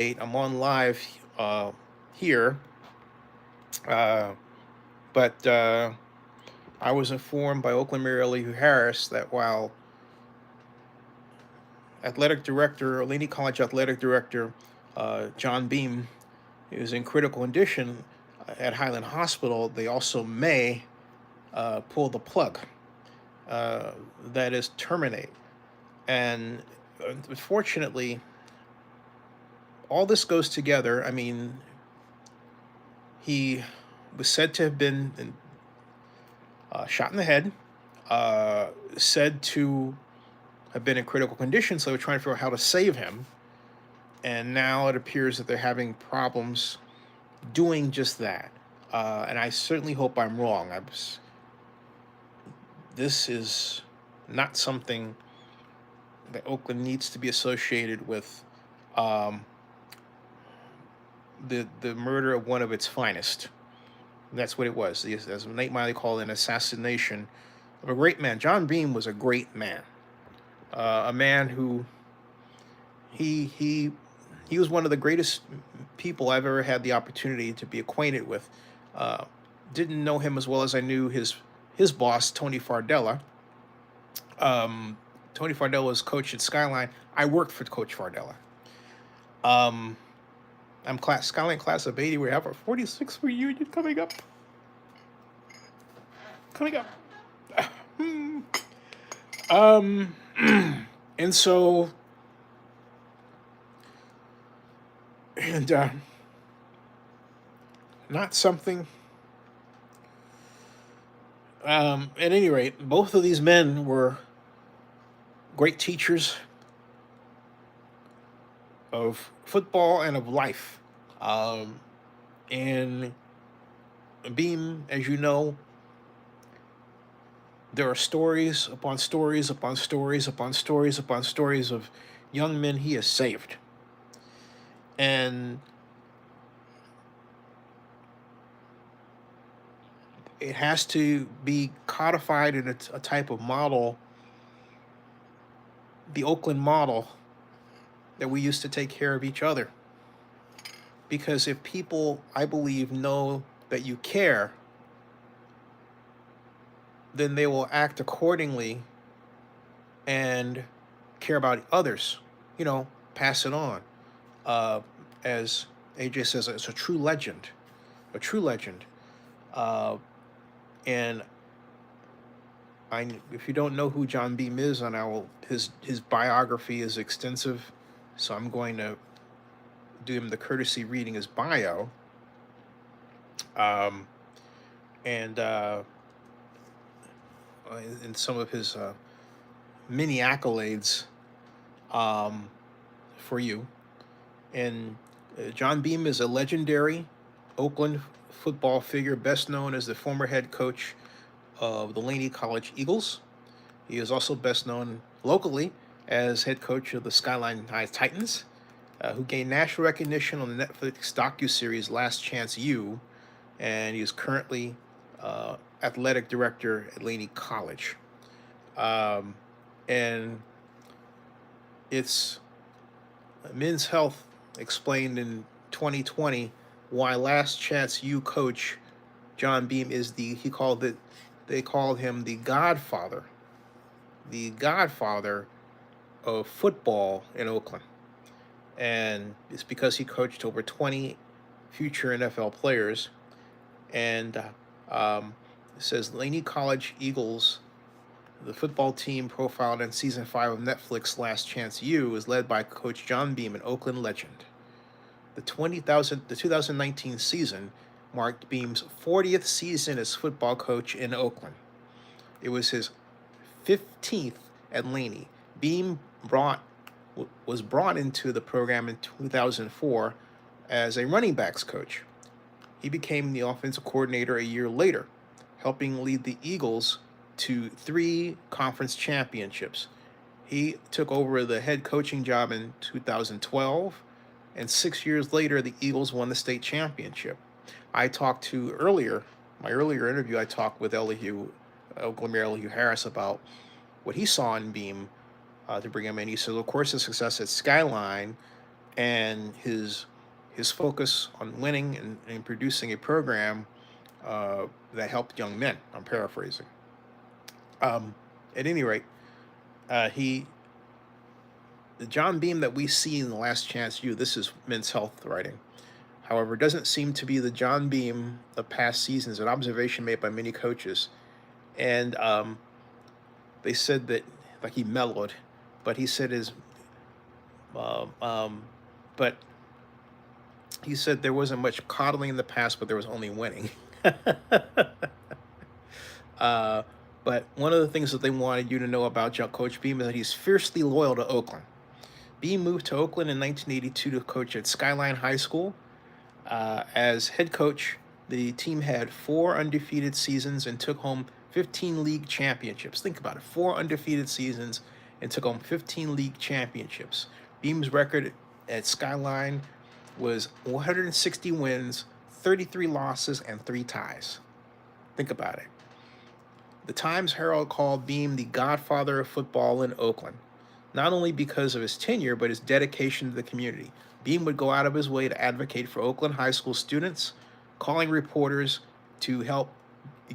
I'm on live here, uh, but I was informed by Oakland Mayor Elihu Harris that while athletic director, Laney College athletic director John Beam is in critical condition at Highland Hospital, they also may pull the plug, uh, that is, terminate. And unfortunately, all this goes together. I mean, he was said to have been shot in the head, said to have been in critical condition, so they were trying to figure out how to save him. And now it appears that they're having problems doing just that. And I certainly hope I'm wrong. This is not something that Oakland needs to be associated with, um, the murder of one of its finest. That's what it was. As Nate Miley called it, an assassination of a great man. John Beam was a great man, a man who he he he was one of the greatest people I've ever had the opportunity to be acquainted with. Uh, didn't know him as well as I knew his boss, Tony Fardella. Um, Tony Fardella was coach at Skyline. I worked for Coach Fardella. Um, I'm Skyline class of '80. We have our 46th reunion coming up. Coming up. um, and so and not something. At any rate, both of these men were great teachers of football and of life. Um, and Beam, as you know, there are stories upon stories upon stories upon stories upon stories of young men he has saved. And it has to be codified in a type of model, the Oakland model that we used to take care of each other. Because if people, I believe, know that you care, then they will act accordingly and care about others, pass it on. Uh, as AJ says, it's a true legend, a true legend. Uh, and if you don't know who John Beam is, and his biography is extensive, so I'm going to do him the courtesy reading his bio. Um, and in some of his many accolades, um, for you. And John Beam is a legendary Oakland football figure, best known as the former head coach of the Laney College Eagles. He is also best known locally as head coach of the Skyline High Titans, who gained national recognition on the Netflix docuseries Last Chance U, and he is currently athletic director at Laney College. Um, and it's Men's Health explained in 2020 why Last Chance U coach John Beam is they called him the godfather of football in Oakland. And it's because he coached over 20 future NFL players. And it says Laney College Eagles, the football team profiled in season 5 of Netflix Last Chance U, is led by Coach John Beam, an Oakland legend. The 2019 season marked Beam's 40th season as football coach in Oakland. It was his 15th at Laney. Beam was brought into the program in 2004 as a running backs coach. He became the offensive coordinator a year later, helping lead the Eagles to 3 conference championships. He took over the head coaching job in 2012, and 6 years later, the Eagles won the state championship. I talked to my earlier interview, I talked with Oakland Mayor Elihu Harris about what he saw in Beam to bring him in. He said, of course, the success at Skyline and his focus on winning and producing a program that helped young men. I'm paraphrasing. Um, at any rate, he the John Beam that we see in The Last Chance U. This is Men's Health writing. However, it doesn't seem to be the John Beam of past seasons. An observation made by many coaches, and they said that like he mellowed, but he said his um, um, but he said there wasn't much coddling in the past, but there was only winning. uh, but one of the things that they wanted you to know about Coach Beam is that he's fiercely loyal to Oakland. Beam moved to Oakland in 1982 to coach at Skyline High School. As head coach, the team had 4 undefeated seasons and took home 15 league championships. Think about it, 4 undefeated seasons and took home 15 league championships. Beam's record at Skyline was 160 wins, 33 losses, and 3 ties. Think about it. The Times Herald called Beam the godfather of football in Oakland, not only because of his tenure, but his dedication to the community. Beam would go out of his way to advocate for Oakland high school students, calling reporters to help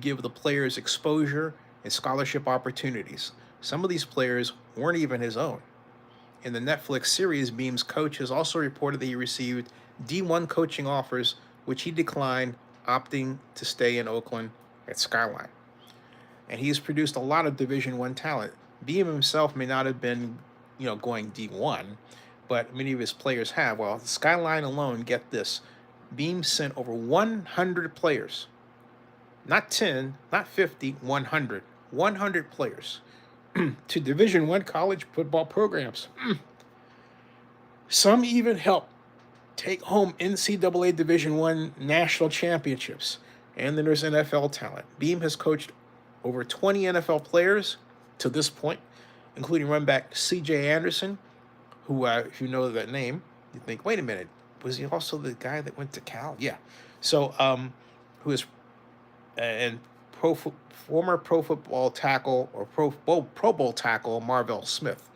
give the players exposure and scholarship opportunities. Some of these players weren't even his own. In the Netflix series, Beam's coach has also reported that he received D1 coaching offers, which he declined, opting to stay in Oakland at Skyline. And he's produced a lot of Division I talent. Beam himself may not have been, going D1, but many of his players have. Well, Skyline alone, get this, Beam sent over 100 players, not 10, not 50, 100. 100 players to Division I college football programs. Some even helped take home NCAA Division I national championships. And then there's NFL talent. Beam has coached over 20 NFL players to this point, including running back C.J. Anderson, who, if you know that name, you think, wait a minute, was he also the guy that went to Cal? Yeah. So, who is and former Pro Football tackle or Pro Bowl tackle Marvell Smith.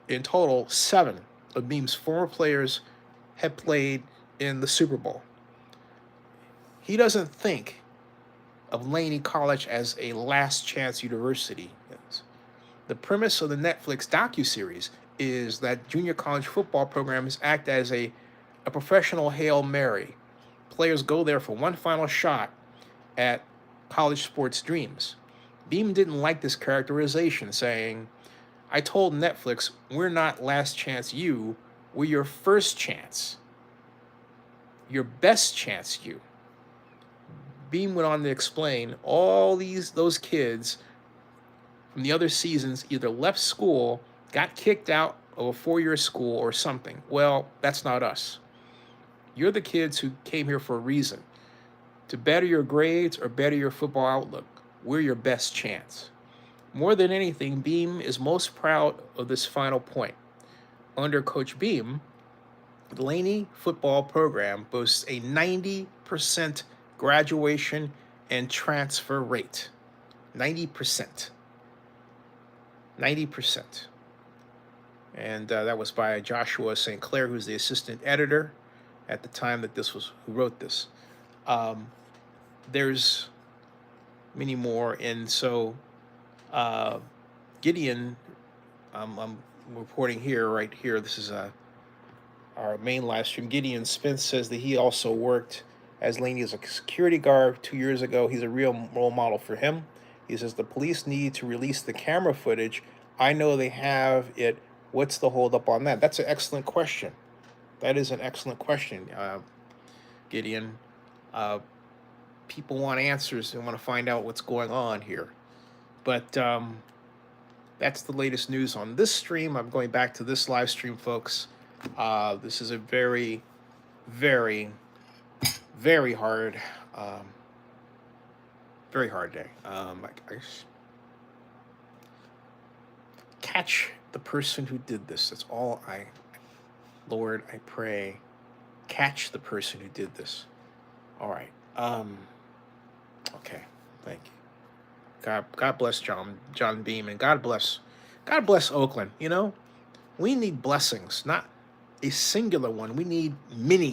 In total, 7 of Beam's former players had played in the Super Bowl. He doesn't think of Laney College as a last chance university. The premise of the Netflix docuseries is that junior college football programs act as a professional Hail Mary. Players go there for one final shot at college sports dreams. Beam didn't like this characterization, saying, I told Netflix, we're not last chance you, we're your first chance. Your best chance you. Beam went on to explain all those kids from the other seasons either left school, got kicked out of a 4-year school or something. Well, that's not us. You're the kids who came here for a reason. To better your grades or better your football outlook. We're your best chance. More than anything, Beam is most proud of this final point. Under Coach Beam, the Laney football program boasts a 90% graduation and transfer rate. 90%. 90%. And that was by Joshua St. Clair, who's the assistant editor at the time that who wrote this. There's many more. And so Gideon, I'm reporting right here. This is our main live stream. Gideon Spence says that he also worked as Laney as a security guard 2 years ago. He's a real role model for him. He says the police need to release the camera footage. I know they have it. What's the holdup on that? That's an excellent question. That is an excellent question, Gideon. People want answers. They want to find out what's going on here. But that's the latest news on this stream. I'm going back to this live stream, folks. This is a very, very, very hard, day. Catch the person who did this. That's all Lord, I pray, catch the person who did this. All right. Okay. Thank you. God bless John Beam, and God bless Oakland. We need blessings, not a singular one. We need many